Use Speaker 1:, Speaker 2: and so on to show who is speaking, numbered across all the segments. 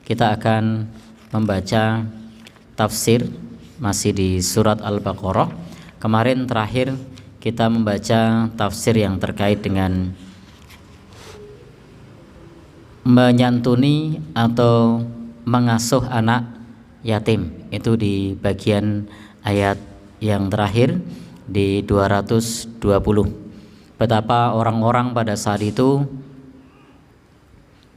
Speaker 1: kita akan membaca tafsir masih di surat Al-Baqarah. Kemarin terakhir kita membaca tafsir yang terkait dengan menyantuni atau mengasuh anak yatim. Itu di bagian ayat yang terakhir di 220. Betapa orang-orang pada saat itu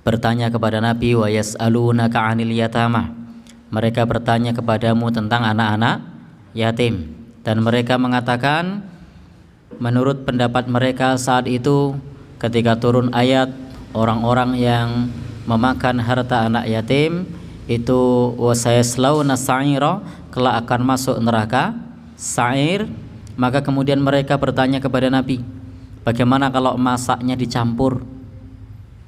Speaker 1: bertanya kepada Nabi, wa yas'alunaka 'anil yatama. Mereka bertanya kepadamu tentang anak-anak yatim, dan mereka mengatakan menurut pendapat mereka saat itu ketika turun ayat orang-orang yang memakan harta anak yatim itu wasayaslauna sa'ira, kelak akan masuk neraka sa'ir. Maka kemudian mereka bertanya kepada Nabi, bagaimana kalau masaknya dicampur?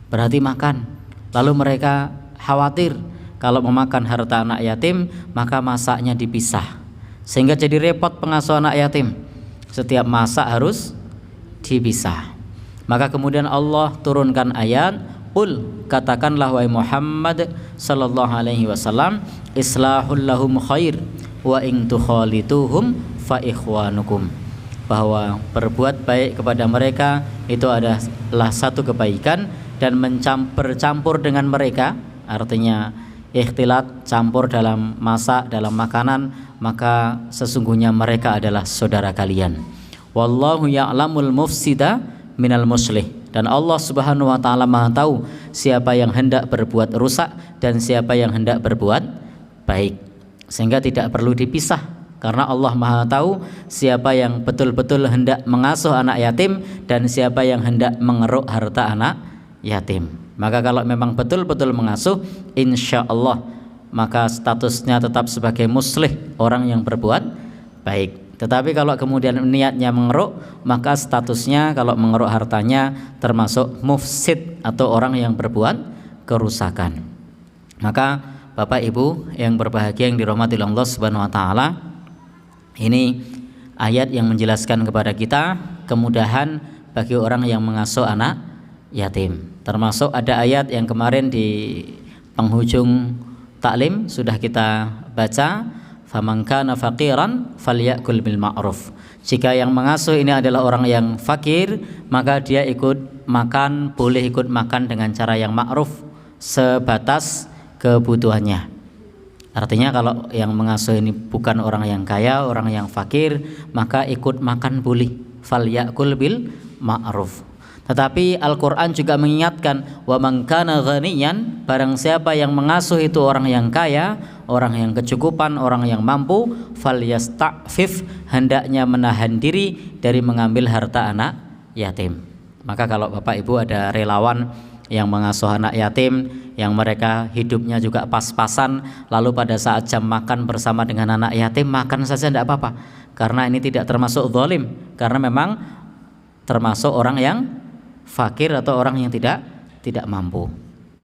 Speaker 1: Berarti makan. Lalu mereka khawatir kalau memakan harta anak yatim maka masaknya dipisah, sehingga jadi repot pengasuh anak yatim. Setiap masak harus dipisah. Maka kemudian Allah turunkan ayat, "Qul," katakanlah wahai Muhammad sallallahu alaihi wasallam, "Islahul lahum khair wa in tukhalituhum fa ikhwanukum." Bahwa berbuat baik kepada mereka itu adalah satu kebaikan, dan bercampur dengan mereka, artinya ikhtilat, campur dalam masak, dalam makanan, maka sesungguhnya mereka adalah saudara kalian. Wallahu ya'lamul mufsida minal muslih. Dan Allah Subhanahu wa taala Maha tahu siapa yang hendak berbuat rusak dan siapa yang hendak berbuat baik. Sehingga tidak perlu dipisah, karena Allah Maha tahu siapa yang betul-betul hendak mengasuh anak yatim dan siapa yang hendak mengeruk harta anak yatim. Maka kalau memang betul-betul mengasuh, insya Allah maka statusnya tetap sebagai muslih, orang yang berbuat baik. Tetapi kalau kemudian niatnya mengeruk, maka statusnya kalau mengeruk hartanya termasuk mufsid atau orang yang berbuat kerusakan. Maka Bapak Ibu yang berbahagia yang dirahmati Allah Subhanahu wa taala, ini ayat yang menjelaskan kepada kita kemudahan bagi orang yang mengasuh anak yatim. Termasuk ada ayat yang kemarin di penghujung taklim sudah kita baca, faman kana faqiran falyakul bil ma'ruf. Jika yang mengasuh ini adalah orang yang fakir, maka dia ikut makan, boleh ikut makan dengan cara yang ma'ruf sebatas kebutuhannya. Artinya kalau yang mengasuh ini bukan orang yang kaya, orang yang fakir, maka ikut makan boleh, falyakul bil ma'ruf. Tetapi Al-Quran juga mengingatkan, wa man kana ghaniyan, barang siapa yang mengasuh itu orang yang kaya, orang yang kecukupan, orang yang mampu, falyasta'fif, hendaknya menahan diri dari mengambil harta anak yatim. Maka kalau Bapak Ibu ada relawan yang mengasuh anak yatim, yang mereka hidupnya juga pas-pasan, lalu pada saat jam makan bersama dengan anak yatim, makan saja tidak apa-apa, karena ini tidak termasuk zalim, karena memang termasuk orang yang fakir atau orang yang tidak mampu.